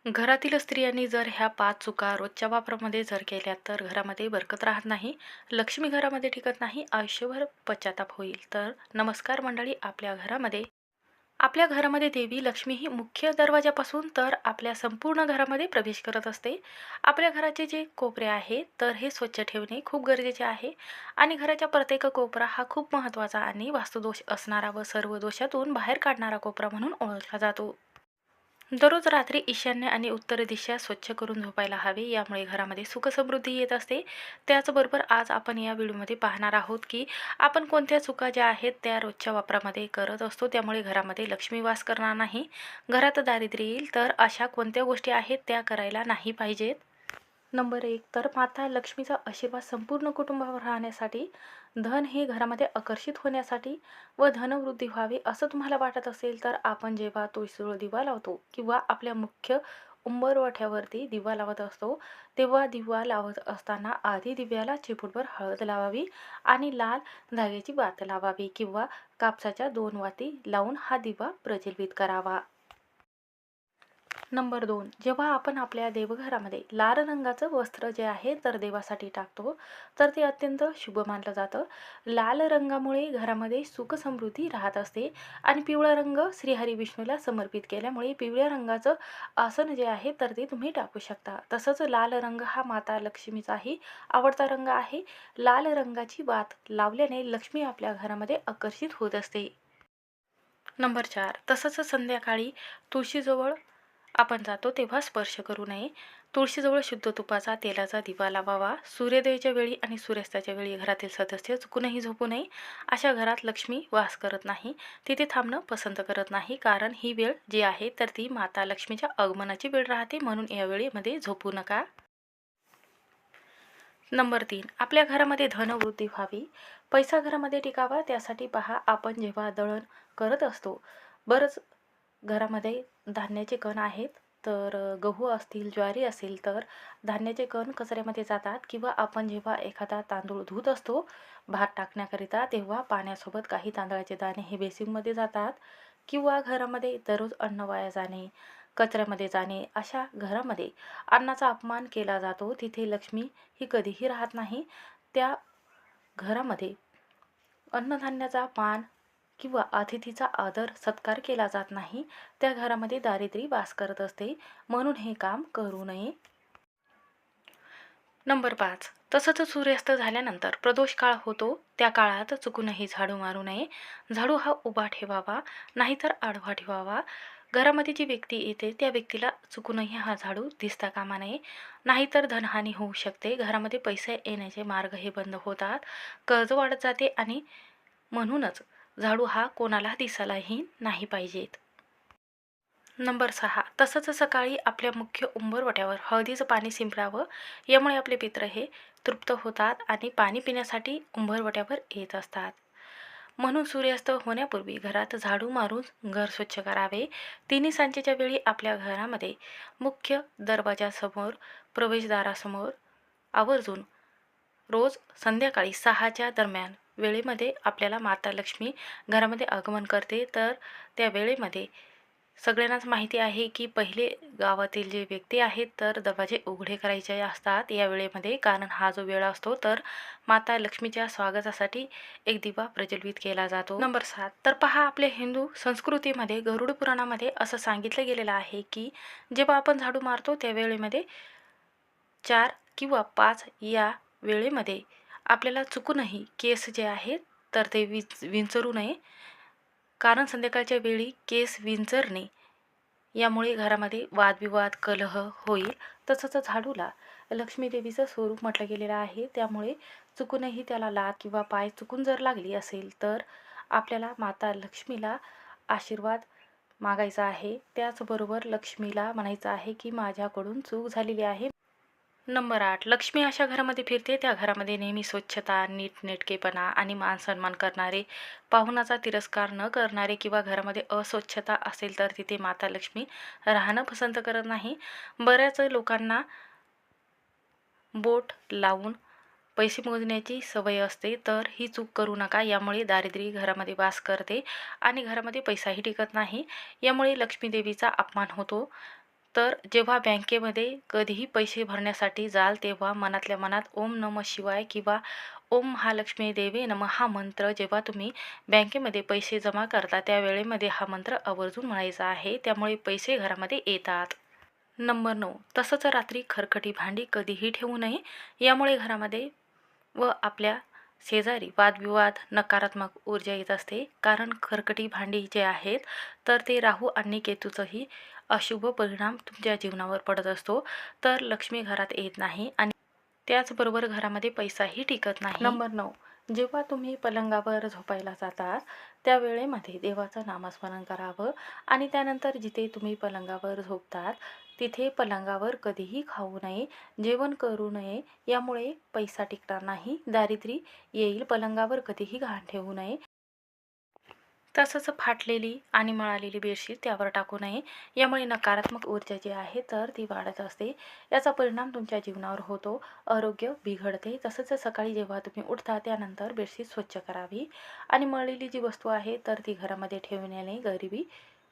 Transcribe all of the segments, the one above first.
घरातील स्त्रियांनी जर ह्या 5 चुका रोजच्या वापरामध्ये जर केल्या तर घरामध्ये बरकत राहत नाही, लक्ष्मी घरामध्ये टिकत नाही, आयुष्यभर पश्चाताप होईल. तर नमस्कार मंडळी, आपल्या घरामध्ये देवी लक्ष्मी ही मुख्य दरवाजापासून तर आपल्या संपूर्ण घरामध्ये प्रवेश करत असते. आपल्या घराचे जे कोपरे आहे तर हे स्वच्छ ठेवणे खूप गरजेचे आहे आणि घराच्या प्रत्येक कोपरा हा खूप महत्त्वाचा आणि वास्तुदोष असणारा व सर्व दोषातून बाहेर काढणारा कोपरा म्हणून ओळखला जातो. दररोज रात्री ईशान्य आणि उत्तर दिशा स्वच्छ करून झोपायला हवे, यामुळे घरामध्ये सुखसमृद्धी येत असते. त्याचबरोबर आज आपण या व्हिडिओमध्ये पाहणार आहोत की आपण कोणत्या चुका ज्या आहेत त्या रोजच्या वापरामध्ये करत असतो, त्यामुळे घरामध्ये लक्ष्मी वास करणार नाही, घरात दारिद्र्य येईल. तर अशा कोणत्या गोष्टी आहेत त्या करायला नाही पाहिजेत. नंबर 1, तर माता लक्ष्मीचा आशीर्वाद संपूर्ण कुटुंबावर राहण्यासाठी, धन हे घरामध्ये आकर्षित होण्यासाठी व धनवृद्धी व्हावी असं तुम्हाला वाटत असेल तर आपण जेव्हा तुळशीजवळ दिवा लावतो किंवा आपल्या मुख्य उंबरवठ्यावरती दिवा लावत असतो, तेव्हा दिवा लावत असताना आधी दिव्याला चिमूटभर हळद लावावी आणि लाल धाग्याची वात लावावी किंवा कापसाच्या 2 वाती लावून हा दिवा प्रज्वलित करावा. नंबर 2, जेव्हा आपण आपल्या देवघरामध्ये लाल रंगाचं वस्त्र जे आहे तर देवासाठी टाकतो, तर ते अत्यंत शुभ मानलं जातं. लाल रंगामुळे घरामध्ये सुख समृद्धी राहत असते आणि पिवळा रंग श्रीहरी विष्णूला समर्पित केल्यामुळे पिवळ्या रंगाचं आसन जे आहे तर ते तुम्ही टाकू शकता. तसंच लाल रंग हा माता लक्ष्मीचाही आवडता रंग आहे. लाल रंगाची वात लावल्याने लक्ष्मी आपल्या घरामध्ये आकर्षित होत असते. नंबर 4, तसंच संध्याकाळी तुळशीजवळ आपण जातो तेव्हा स्पर्श करू नये. तुळशीजवळ शुद्ध तुपाचा तेलाचा दिवा लावावा. सूर्योदयाच्या वेळी आणि सूर्यास्ताच्या वेळी घरातील सदस्य चुकूनही झोपू नये. अशा घरात लक्ष्मी वास करत नाही, तिथे थांबणं पसंत करत नाही, कारण ही वेळ जी आहे तर ती माता लक्ष्मीच्या आगमनाची वेळ राहते, म्हणून या वेळेमध्ये झोपू नका. नंबर 3, आपल्या घरामध्ये धनवृद्धी व्हावी, पैसा घरामध्ये टिकावा, त्यासाठी पहा आपण जेव्हा दळण करत असतो, बरंच घरामध्ये धान्याचे कण आहेत, तर गहू असतील, ज्वारी असेल तर धान्याचे कण कचऱ्यामध्ये जातात किंवा आपण जेव्हा एखादा तांदूळ धुत असतो भात टाकण्याकरिता, तेव्हा पाण्यासोबत काही तांदळाचे दाणे हे बेसिनमध्ये जातात किंवा घरामध्ये दररोज अन्न वाया जाणे, कचऱ्यामध्ये जाणे, अशा घरामध्ये अन्नाचा अपमान केला जातो, तिथे लक्ष्मी ही कधीही राहत नाही. त्या घरामध्ये अन्नधान्याचा मान किंवा अतिथीचा आदर सत्कार केला जात नाही, त्या घरामध्ये दारिद्र्य वास करत असते, म्हणून हे काम करू नये. नंबर 5, तसंच सूर्यास्त झाल्यानंतर प्रदोष काळ होतो, त्या काळात चुकूनही झाडू मारू नये. झाडू हा उभा ठेवावा, नाहीतर आडवा ठेवावा. घरामध्ये जी व्यक्ती येते त्या व्यक्तीला चुकूनही हा झाडू दिसता कामा नये, नाहीतर धनहानी होऊ शकते. घरामध्ये पैसे येण्याचे मार्ग हे बंद होतात, कर्ज वाढत जाते आणि म्हणूनच झाडू हा कोणाला दिसायलाही नाही पाहिजेत. नंबर 6, तसंच सकाळी आपल्या मुख्य उंबरवट्यावर हळदीचं पाणी शिंपडावं, यामुळे आपले पित्र हे तृप्त होतात आणि पाणी पिण्यासाठी उंबरवट्यावर येत असतात. म्हणून सूर्यास्त होण्यापूर्वी घरात झाडू मारून घर स्वच्छ करावे. तिन्ही सांजेच्या वेळी आपल्या घरामध्ये मुख्य दरवाजासमोर, प्रवेशद्वारासमोर आवर्जून रोज संध्याकाळी 6च्या दरम्यान वेळेमध्ये आपल्याला माता लक्ष्मी घरामध्ये आगमन करते. तर त्या वेळेमध्ये सगळ्यांनाच माहिती आहे की पहिले गावातील जे व्यक्ती आहेत तर दरवाजे उघडे करायचे असतात या वेळेमध्ये, कारण हा जो वेळ असतो तर माता लक्ष्मीच्या स्वागतासाठी एक दिवा प्रज्वलित केला जातो. नंबर 7, तर पहा आपल्या हिंदू संस्कृतीमध्ये गरुड पुराणामध्ये असं सांगितलं गेलेलं आहे की जेव्हा आपण झाडू मारतो त्या वेळेमध्ये 4 किंवा 5 या वेळेमध्ये आपल्याला चुकूनही केस जे आहेत तर ते विंचरू नये, कारण संध्याकाळच्या वेळी केस विंचरणे यामुळे घरामध्ये वादविवाद, कलह होईल. तसंच झाडूला लक्ष्मी देवीचं स्वरूप म्हटलं गेलेलं आहे, त्यामुळे चुकूनही त्याला लाथ किंवा पाय चुकून जर लागली असेल तर आपल्याला माता लक्ष्मीला आशीर्वाद मागायचा आहे. त्याचबरोबर लक्ष्मीला म्हणायचं आहे की माझ्याकडून चूक झालेली आहे. नंबर 8, लक्ष्मी अशा घरामध्ये फिरते त्या घरामध्ये नेहमी स्वच्छता, नीटनेटकेपणा आणि मानसन्मान करणारे, पाहुणाचा तिरस्कार न करणारे किंवा घरामध्ये अस्वच्छता असेल तर तिथे माता लक्ष्मी राहणं पसंत करत नाही. बऱ्याच लोकांना बोट लावून पैसे मोजण्याची सवय असते, तर ही चूक करू नका, यामुळे दारिद्र्य घरामध्ये वास करते आणि घरामध्ये पैसाही टिकत नाही, यामुळे लक्ष्मी देवीचा अपमान होतो. तर जेव्हा बँकेमध्ये कधीही पैसे भरण्यासाठी जाल तेव्हा मनातल्या मनात ओम नमः शिवाय किंवा ओम महालक्ष्मी देवी नमः हा मंत्र जेव्हा तुम्ही बँकेमध्ये पैसे जमा करता त्या वेळेमध्ये हा मंत्र आवर्जून म्हणायचा आहे, त्यामुळे पैसे घरामध्ये येतात. नंबर 9, तसंच रात्री खरकटी भांडी कधीही ठेवू नये. यामुळे घरामध्ये व आपल्या शेजारी वादविवाद, नकारात्मक ऊर्जा येत असते. कारण खरकटी भांडी जे आहेत तर ते राहू आणि केतूचंही अशुभ परिणाम तुमच्या जीवनावर पडत असतो. तर लक्ष्मी घरात येत नाही आणि त्याचबरोबर घरामध्ये पैसाही टिकत नाही. नंबर 9, जेव्हा तुम्ही पलंगावर झोपायला जातात त्या वेळेमध्ये देवाचं नामस्मरण करावं आणि त्यानंतर जिथे तुम्ही पलंगावर झोपतात तिथे पलंगावर कधीही खाऊ नये, जेवण करू नये. यामुळे पैसा टिकणार नाही, दारिद्र्य येईल. पलंगावर कधीही घाण ठेवू नये. तसंच फाटलेली आणि मळालेली बेडशीट त्यावर टाकू नये. यामुळे नकारात्मक ऊर्जा जी आहे तर ती वाढत असते. याचा परिणाम तुमच्या जीवनावर होतो, आरोग्य बिघडते. तसंच सकाळी जेव्हा तुम्ही उठता त्यानंतर बेडशीट स्वच्छ करावी आणि मळलेली जी वस्तू आहे तर ती घरामध्ये ठेवण्याने गरिबी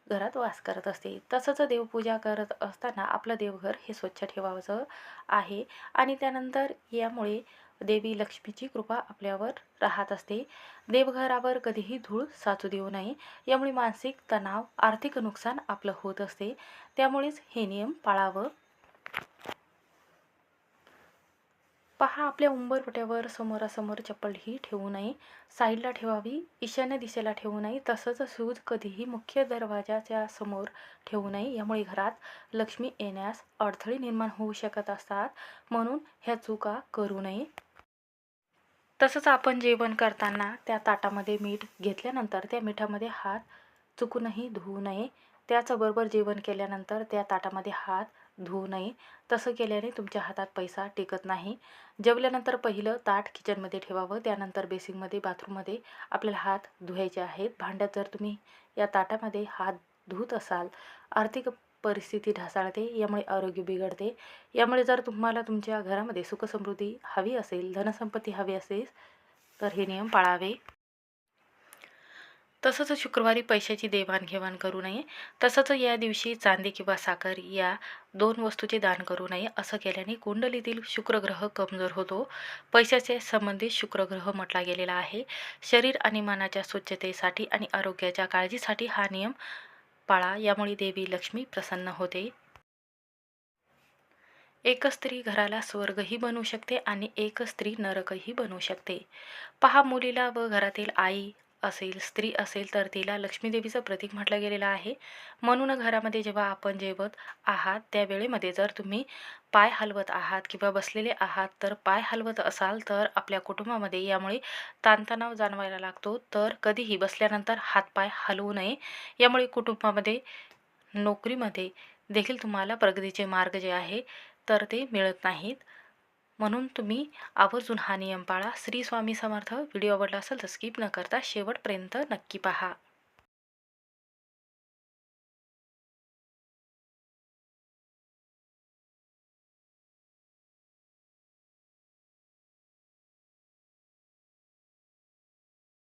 घरात वास करत असते. तसंच देवपूजा करत असताना आपलं देवघर हे स्वच्छ ठेवायचं आहे आणि त्यानंतर यामुळे देवी लक्ष्मीची कृपा आपल्यावर राहत असते. देवघरावर कधीही धूळ साचू देऊ नये. यामुळे मानसिक तणाव, आर्थिक नुकसान आपलं होत असते. त्यामुळेच हे नियम पाळावं. पहा, आपल्या उंबरठ्यावर समोरासमोर चप्पलही ठेवू नये, साईडला ठेवावी, ईशान्य दिशेला ठेवू नये. तसंच शूज कधीही मुख्य दरवाजाच्या समोर ठेवू नये. यामुळे घरात लक्ष्मी येण्यास अडथळे निर्माण होऊ शकत असतात, म्हणून ह्या चुका करू नये. तसंच आपण जेवण करताना त्या ताटामध्ये मीठ घेतल्यानंतर त्या मिठामध्ये हात चुकूनही धुवू नये. त्याचबरोबर जेवण केल्यानंतर त्या ताटामध्ये हात धुवू नये. तसं केल्याने तुमच्या हातात पैसा टिकत नाही. जेवल्यानंतर पहिलं ताट किचनमध्ये ठेवावं, त्यानंतर बेसिनमध्ये, बाथरूममध्ये आपल्याला हात धुवायचे आहेत. भांड्यात जर तुम्ही या ताटामध्ये हात धुत असाल, आर्थिक परिस्थिती ढासळते, यामुळे आरोग्य बिघडते. यामुळे जर तुम्हाला तुमच्या घरामध्ये सुखसमृद्धी हवी असेल, धनसंपत्ती हवी असेल तर हे नियम पाळावे. तसंच शुक्रवारी पैशाची देवाणघेवाण करू नये. तसंच या दिवशी चांदी किंवा साखर या 2 वस्तूचे दान करू नये. असं केल्याने कुंडलीतील शुक्रग्रह कमजोर होतो. पैशाचे संबंधित शुक्रग्रह म्हटला गेलेला आहे. शरीर आणि मनाच्या स्वच्छतेसाठी आणि आरोग्याच्या काळजीसाठी हा नियम पाळा. यामुळे देवी लक्ष्मी प्रसन्न होते. एक स्त्री घराला स्वर्गही बनवू शकते आणि एक स्त्री नरकही बनवू शकते. पहा, मुलीला व घरातील आई असेल, स्त्री असेल तर तिला लक्ष्मीदेवीचं प्रतीक म्हटलं गेलेलं आहे. म्हणून घरामध्ये जेव्हा आपण जेवत आहात त्या वेळेमध्ये जर तुम्ही पाय हलवत आहात किंवा बसलेले आहात तर पाय हलवत असाल तर आपल्या कुटुंबामध्ये यामुळे ताणतणाव जाणवायला लागतो. तर कधीही बसल्यानंतर हातपाय हलवू नये. यामुळे कुटुंबामध्ये, नोकरीमध्ये देखील तुम्हाला प्रगतीचे मार्ग जे आहे तर ते मिळत नाहीत. म्हणून तुम्ही आवर्जून हा नियम पाळा. श्री स्वामी समर्थ. व्हिडिओ आवडला असेल तर स्किप न करता शेवटपर्यंत नक्की पहा.